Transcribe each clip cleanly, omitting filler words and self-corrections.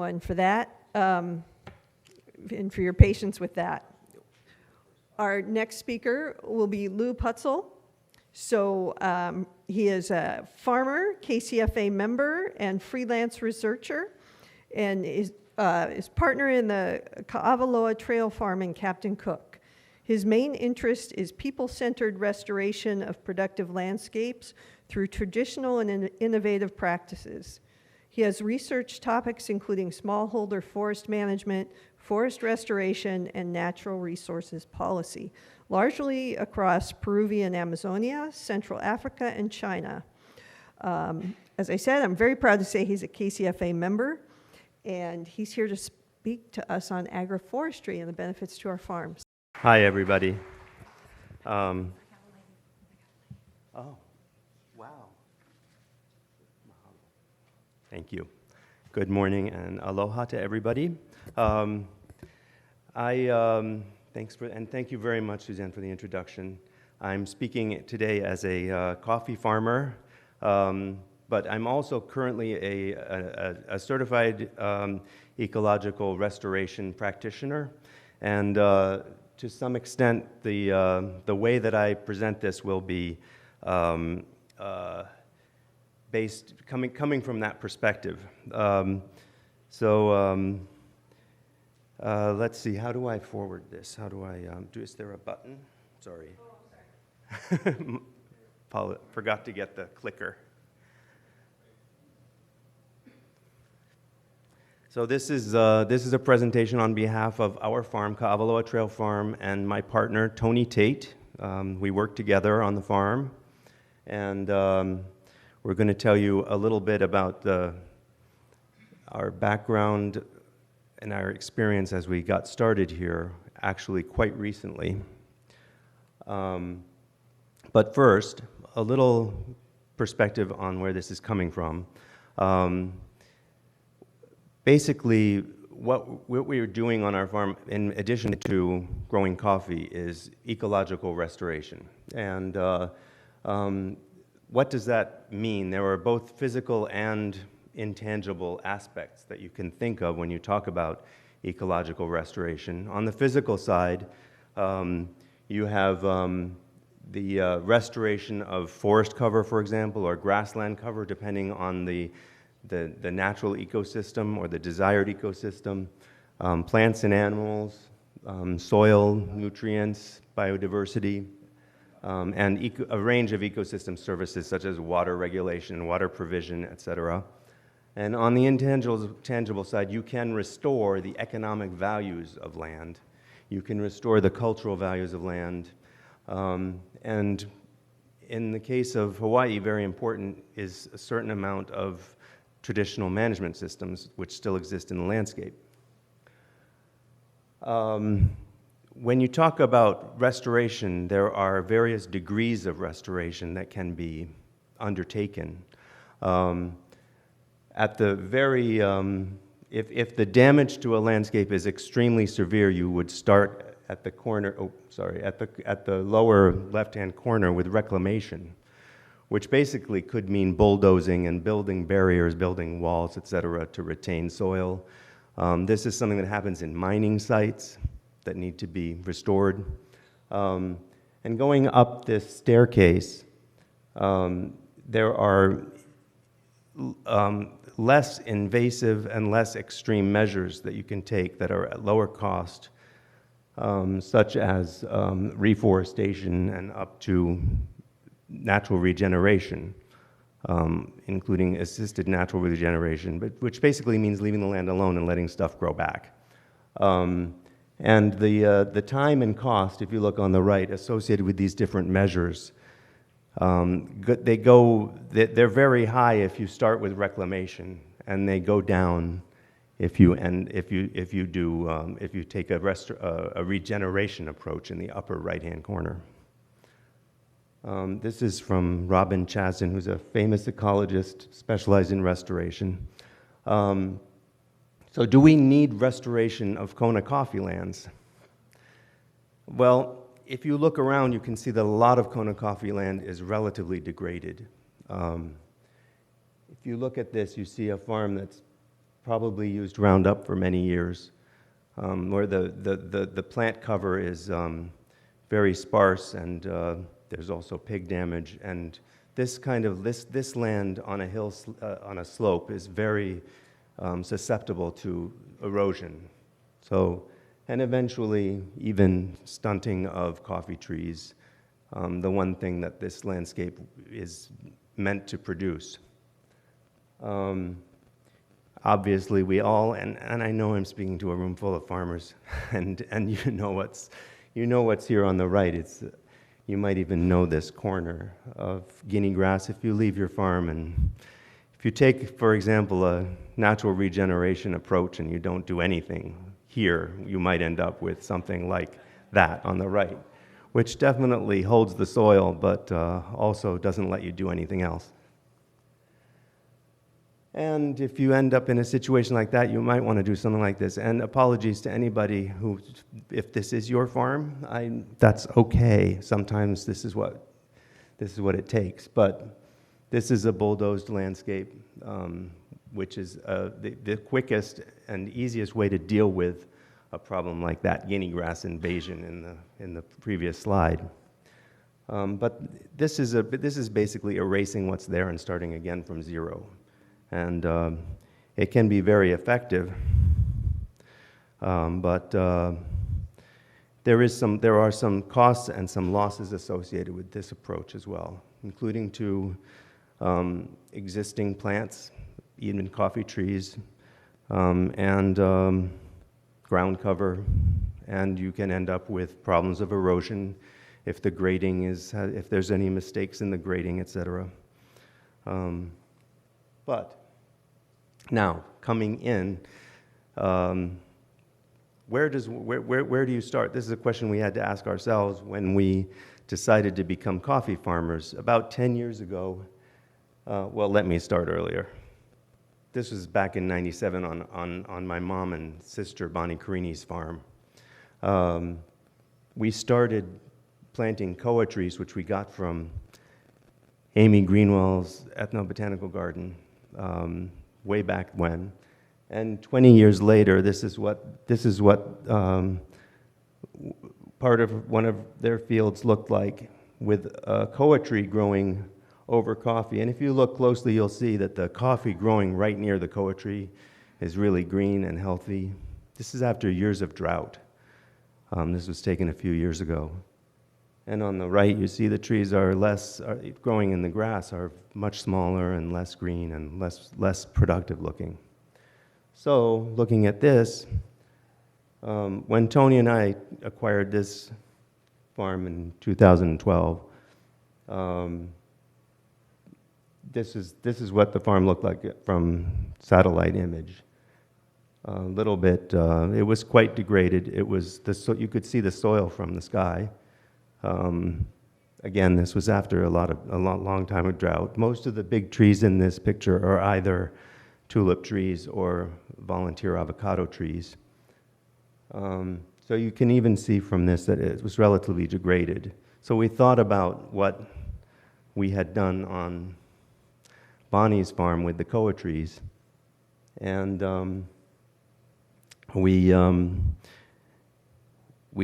everyone, for that, and for your patience with that. Our next speaker will be Lou Putzel. So he is a farmer, KCFA member, and freelance researcher, and is partner in the Ka'avaloa Trail Farm in Captain Cook. His main interest is people-centered restoration of productive landscapes through traditional and innovative practices. He has researched topics including smallholder forest management, forest restoration, and natural resources policy, largely across Peruvian Amazonia, Central Africa, and China. As I said, I'm very proud to say he's a KCFA member, and he's here to speak to us on agroforestry and the benefits to our farms. Hi, everybody. Oh, wow. Thank you. Good morning and aloha to everybody. Thank you very much, Suzanne, for the introduction. I'm speaking today as a coffee farmer, but I'm also currently a certified ecological restoration practitioner, and to some extent, the way that I present this will be coming from that perspective. Let's see, how do I forward this? How do I is there a button? Sorry. Oh, sorry. Forgot to get the clicker. So this is a presentation on behalf of our farm, Ka'avaloa Trail Farm, and my partner, Tony Tate. We work together on the farm, and we're going to tell you a little bit about our background and our experience as we got started here, actually quite recently. But first, a little perspective on where this is coming from. Basically, what we are doing on our farm, in addition to growing coffee, is ecological restoration. And what does that mean? There are both physical and intangible aspects that you can think of when you talk about ecological restoration. On the physical side, you have the restoration of forest cover, for example, or grassland cover, depending on the natural ecosystem or the desired ecosystem, plants and animals, soil, nutrients, biodiversity, and a range of ecosystem services such as water regulation, water provision, etc. And on the intangible side, you can restore the economic values of land. You can restore the cultural values of land. And in the case of Hawaii, very important is a certain amount of traditional management systems which still exist in the landscape. When you talk about restoration, there are various degrees of restoration that can be undertaken. At the very, if the damage to a landscape is extremely severe, you would start at the corner, at the lower left-hand corner with reclamation, which basically could mean bulldozing and building barriers, building walls, etc., to retain soil. This is something that happens in mining sites that need to be restored. And going up this staircase, there are less invasive and less extreme measures that you can take that are at lower cost, such as reforestation and up to natural regeneration, including assisted natural regeneration, which basically means leaving the land alone and letting stuff grow back. And the time and cost, if you look on the right, associated with these different measures, they're very high if you start with reclamation, and they go down if you take a regeneration approach in the upper right-hand corner. This is from Robin Chasden, who's a famous ecologist specialized in restoration. So do we need restoration of Kona coffee lands? Well, if you look around, you can see that a lot of Kona coffee land is relatively degraded. If you look at this, you see a farm that's probably used Roundup for many years, where the plant cover is very sparse, and there's also pig damage. And this land on a hill, on a slope, is very susceptible to erosion. So, and eventually even stunting of coffee trees, the one thing that this landscape is meant to produce. Obviously, we all, and I know I'm speaking to a room full of farmers, and you know what's here on the right. You might even know this corner of guinea grass if you leave your farm, and if you take, for example, a natural regeneration approach and you don't do anything here, you might end up with something like that on the right, which definitely holds the soil, but also doesn't let you do anything else. And if you end up in a situation like that, you might want to do something like this. And apologies to anybody who, if this is your farm, that's okay. Sometimes this is what it takes. But this is a bulldozed landscape, which is the quickest and easiest way to deal with a problem like that guinea grass invasion in the previous slide. But this is basically erasing what's there and starting again from zero. And it can be very effective, but there are some costs and some losses associated with this approach as well, including to existing plants, even coffee trees, and ground cover, and you can end up with problems of erosion if the grading if there's any mistakes in the grading, etc. But now, coming in, where do you start? This is a question we had to ask ourselves when we decided to become coffee farmers. About 10 years ago, well, let me start earlier. This was back in '97 on my mom and sister Bonnie Carini's farm. We started planting koa trees, which we got from Amy Greenwell's ethnobotanical garden. Way back when, and 20 years later, this is what part of one of their fields looked like, with a koa tree growing over coffee. And if you look closely, you'll see that the coffee growing right near the koa tree is really green and healthy. This is after years of drought. This was taken a few years ago. And on the right, you see the trees growing in the grass are much smaller and less green and less productive looking. So, looking at this, when Tony and I acquired this farm in 2012, this is what the farm looked like from satellite image. A little bit, it was quite degraded. You could see the soil from the sky. Again, this was after a long time of drought. Most of the big trees in this picture are either tulip trees or volunteer avocado trees. So you can even see from this that it was relatively degraded. So we thought about what we had done on Bonnie's farm with the koa trees, and we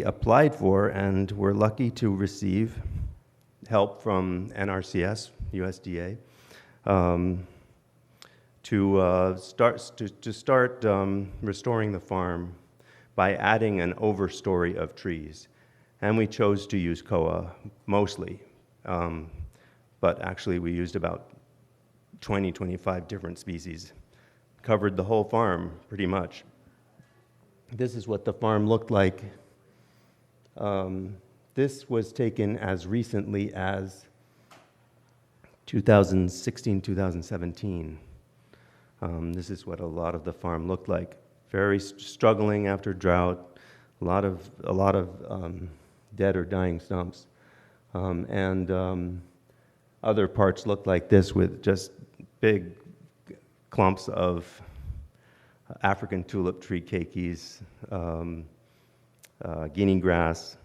applied for and were lucky to receive help from NRCS, USDA, to start restoring the farm by adding an overstory of trees. And we chose to use koa mostly, but actually we used about 25 different species, covered the whole farm pretty much. This is what the farm looked like. This was taken as recently as 2016, 2017. This is what a lot of the farm looked like. Very struggling after drought, a lot of dead or dying stumps. And other parts looked like this, with just big clumps of African tulip tree keikis, guinea grass,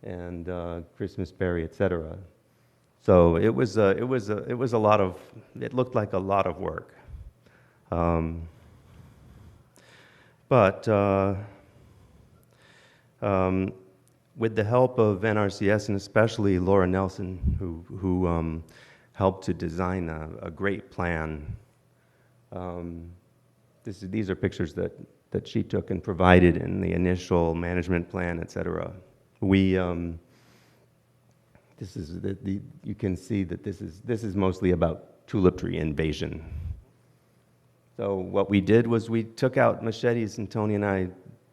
and Christmas berry, etc. So it looked like a lot of work. But with the help of NRCS, and especially Laura Nelson, who helped to design a great plan. These are pictures that she took and provided in the initial management plan, et cetera. This is you can see that this is mostly about tulip tree invasion. So what we did was we took out machetes, and Tony and I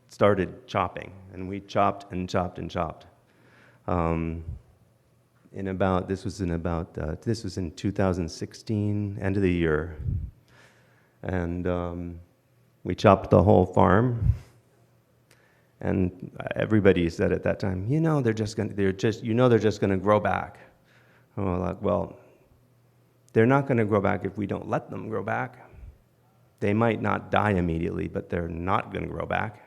started chopping, and we chopped and chopped and chopped. This was in 2016, end of the year, and we chopped the whole farm. And everybody said at that time, they're just gonna grow back. Well, they're not gonna grow back if we don't let them grow back. They might not die immediately, but they're not gonna grow back.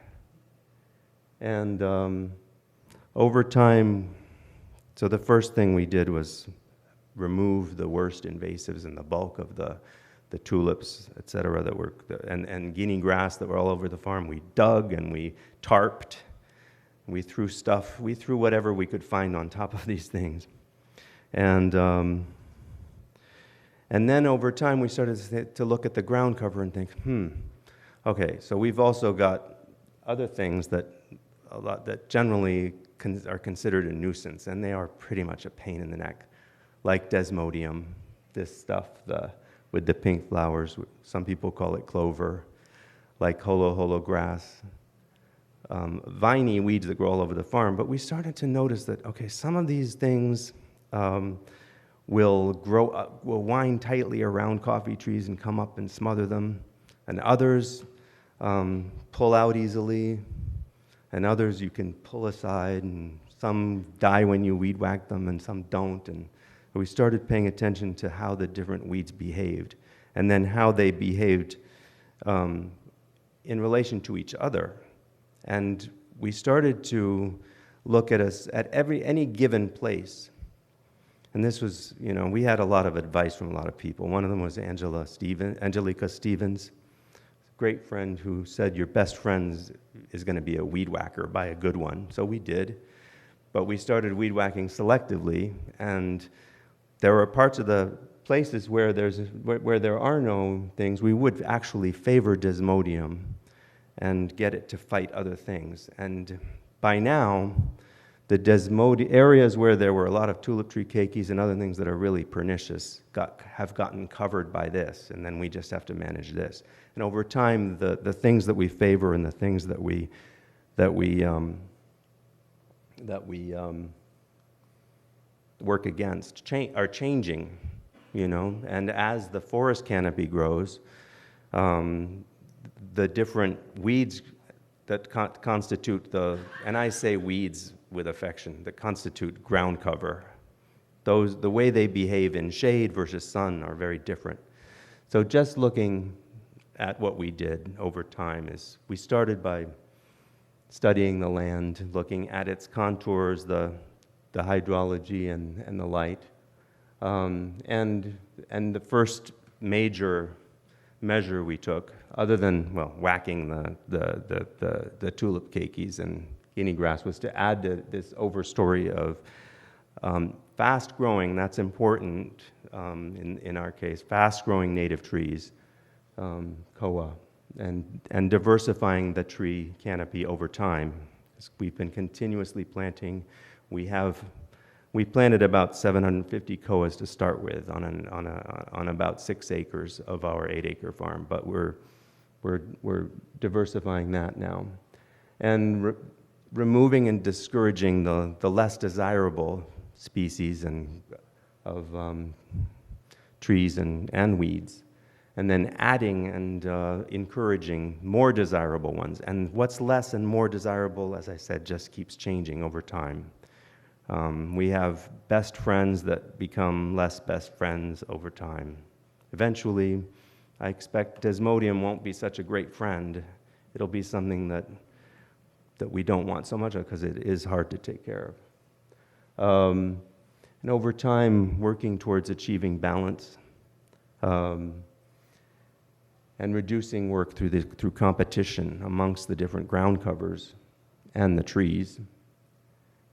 And over time, so the first thing we did was remove the worst invasives and the bulk of the tulips, et cetera, and guinea grass that were all over the farm. We dug and we tarped. We threw whatever we could find on top of these things. And then over time, we started to look at the ground cover and think, okay, so we've also got other things that generally are considered a nuisance, and they are pretty much a pain in the neck, like desmodium, this stuff, with the pink flowers. Some people call it clover, like holo grass, viney weeds that grow all over the farm. But we started to notice that, okay, some of these things will wind tightly around coffee trees and come up and smother them, and others pull out easily, and others you can pull aside, and some die when you weed whack them, and some don't. And we started paying attention to how the different weeds behaved, and then how they behaved in relation to each other. And we started to look at any given place. And this was, we had a lot of advice from a lot of people. One of them was Angelica Stevens, great friend, who said your best friend is going to be a weed whacker. Buy a good one. So we did. But we started weed whacking selectively, and there were parts of the places where there are no things, we would actually favor desmodium and get it to fight other things. And by now, the desmodium areas where there were a lot of tulip tree keikis and other things that are really pernicious have gotten covered by this, and then we just have to manage this. And over time, the things that we favor and the things that we work against are changing, and as the forest canopy grows, the different weeds that constitute and I say weeds with affection, that constitute ground cover, the way they behave in shade versus sun are very different. So just looking at what we did over time is we started by studying the land, looking at its contours, the hydrology and the light. And the first major measure we took, other than whacking the tulip keikis and guinea grass, was to add this overstory of fast growing. That's important in our case. Fast growing native trees, koa, and diversifying the tree canopy over time. We've been continuously planting. We planted about 750 koas to start with on about 6 acres of our 8-acre farm, but we're diversifying that now, and removing and discouraging the less desirable species of trees and weeds, and then adding and encouraging more desirable ones. And what's less and more desirable, as I said, just keeps changing over time. We have best friends that become less best friends over time. Eventually, I expect desmodium won't be such a great friend. It'll be something that we don't want so much of because it is hard to take care of. And over time, working towards achieving balance. And and reducing work through competition amongst the different ground covers and the trees.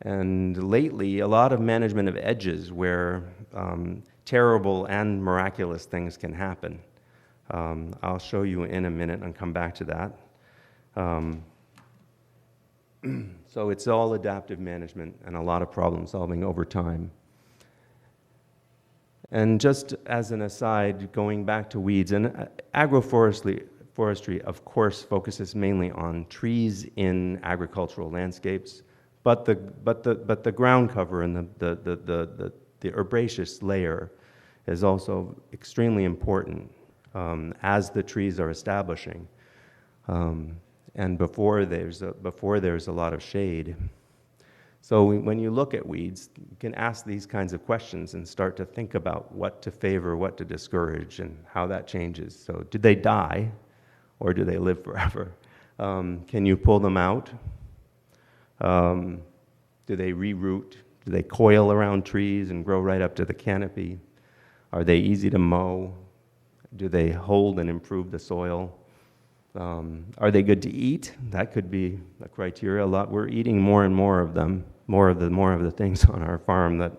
And lately, a lot of management of edges where terrible and miraculous things can happen. I'll show you in a minute and come back to that. So it's all adaptive management and a lot of problem solving over time. And just as an aside, going back to weeds, and agroforestry, of course, focuses mainly on trees in agricultural landscapes, but the ground cover and the herbaceous layer is also extremely important as the trees are establishing, and before there's a lot of shade. So when you look at weeds, you can ask these kinds of questions and start to think about what to favor, what to discourage, and how that changes. So do they die, or do they live forever? Can you pull them out? Do they reroot? Do they coil around trees and grow right up to the canopy? Are they easy to mow? Do they hold and improve the soil? Are they good to eat? That could be a criteria. We're eating more and more of them, more of the things on our farm that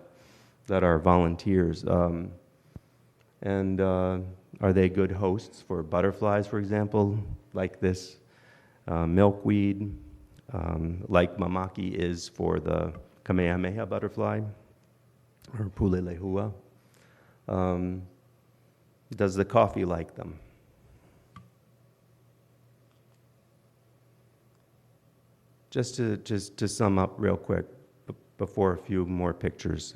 are volunteers. And are they good hosts for butterflies, for example, like this milkweed, like mamaki is for the kamehameha butterfly, or pulelehua? Does the coffee like them? Just to sum up real quick, before a few more pictures,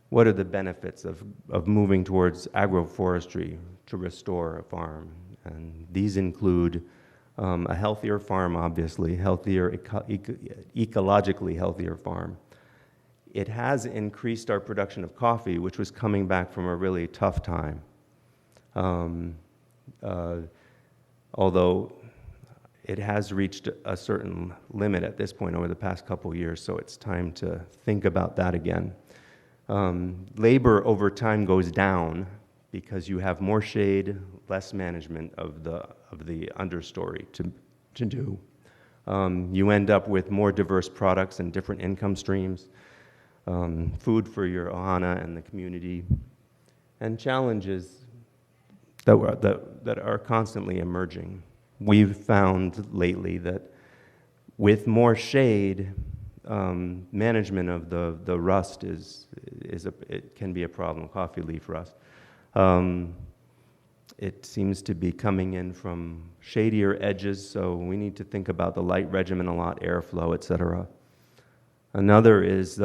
what are the benefits of moving towards agroforestry to restore a farm? And these include a healthier farm, obviously, ecologically healthier farm. It has increased our production of coffee, which was coming back from a really tough time. Although it has reached a certain limit at this point over the past couple years, so it's time to think about that again. Labor over time goes down because you have more shade, less management of the understory to do. You end up with more diverse products and different income streams, food for your ohana and the community, and challenges that are constantly emerging. We've found lately that with more shade, management of the rust it can be a problem, coffee leaf rust. It seems to be coming in from shadier edges, so we need to think about the light regimen a lot, airflow, etc. Another is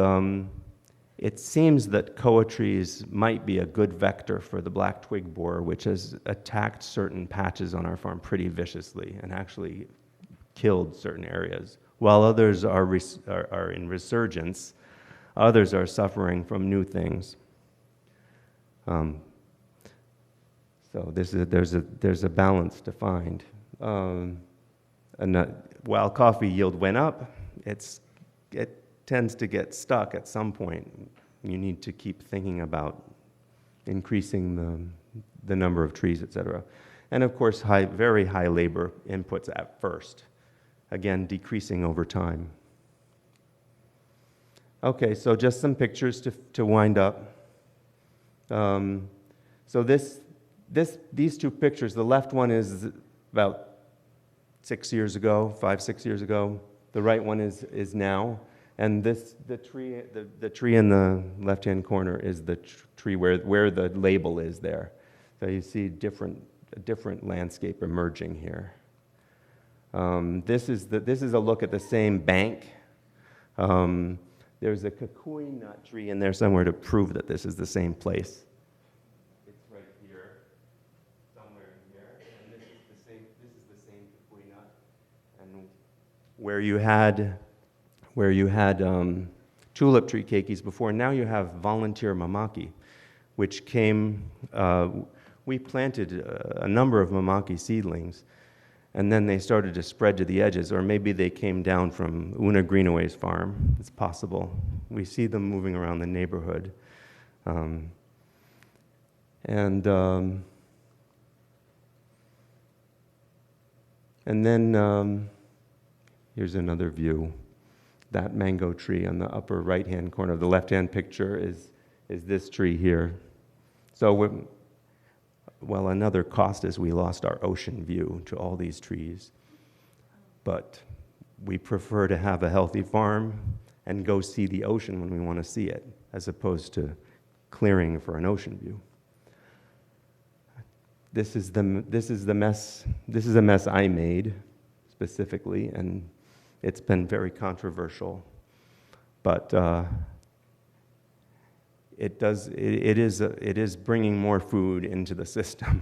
it seems that koa trees might be a good vector for the black twig borer, which has attacked certain patches on our farm pretty viciously and actually killed certain areas. While others are in resurgence, others are suffering from new things. So there's a balance to find. While coffee yield went up, it tends to get stuck at some point. You need to keep thinking about increasing the number of trees, etc. And of course, very high labor inputs at first. Again, decreasing over time. Okay, so just some pictures to wind up. So these two pictures, the left one is about 6 years ago, 5-6 years ago. The right one is now. And the tree in the left-hand corner is the tree where the label is there. So you see a different landscape emerging here. This is a look at the same bank. There's a kukui nut tree in there somewhere to prove that this is the same place. It's right here, somewhere here, and this is the same kukui nut. And where you had tulip tree keikis before, now you have volunteer mamaki, which came. We planted a number of mamaki seedlings, and then they started to spread to the edges, or maybe they came down from Una Greenaway's farm. It's possible. We see them moving around the neighborhood. And then here's another view. That mango tree on the upper right-hand corner of the left-hand picture is this tree here. So, well, another cost is we lost our ocean view to all these trees. But we prefer to have a healthy farm and go see the ocean when we want to see it, as opposed to clearing for an ocean view. This is a mess I made specifically, and it's been very controversial. But it is bringing more food into the system.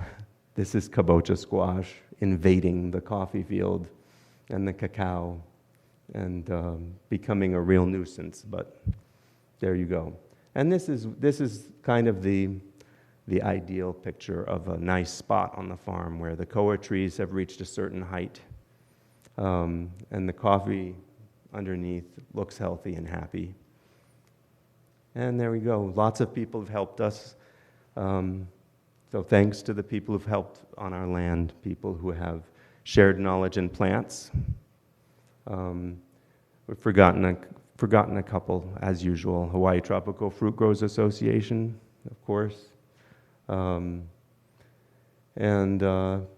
This is kabocha squash invading the coffee field and the cacao, and becoming a real nuisance. But there you go. And this is kind of the ideal picture of a nice spot on the farm where the koa trees have reached a certain height, and the coffee underneath looks healthy and happy. And there we go. Lots of people have helped us. So thanks to the people who've helped on our land, people who have shared knowledge in plants. We've forgotten a couple, as usual. Hawaii Tropical Fruit Growers Association, of course. And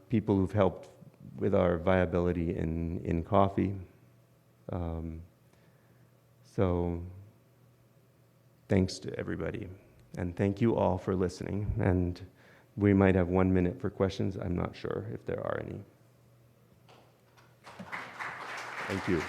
people who've helped with our viability in coffee. So thanks to everybody. And thank you all for listening. And we might have 1 minute for questions. I'm not sure if there are any. Thank you.